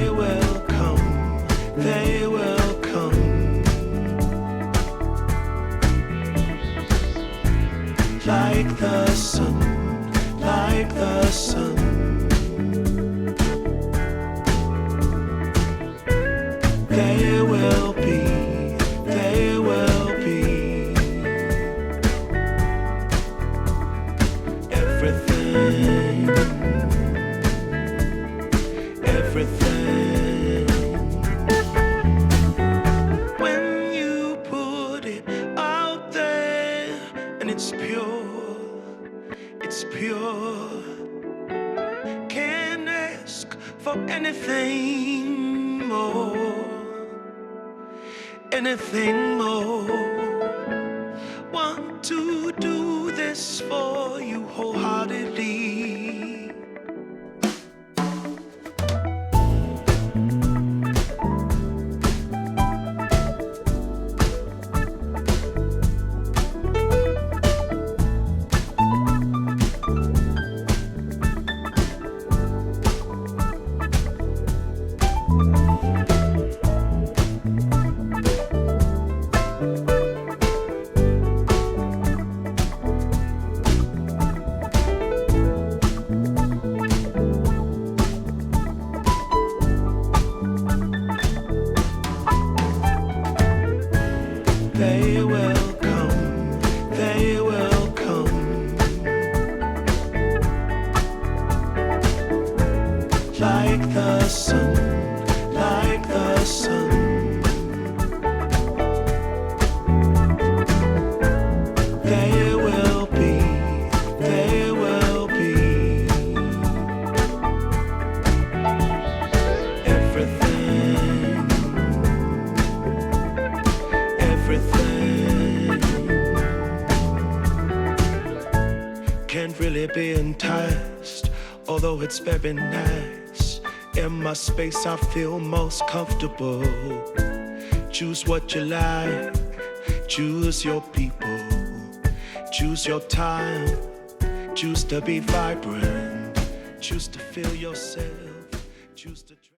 They will come, they will come, like the sun, like the sun. They will be, they will be everything, everything. When you put it out there and it's pure, it's pure. Can't ask for anything more, anything more. Want to do this for you wholeheartedly. They will come, they will come, like the sun, like the sun. They will be, they will be everything, everything. Can't really be enticed, although it's very nice. In my space I feel most comfortable. Choose what you like, choose your people, choose your time, choose to be vibrant, choose to feel yourself, choose to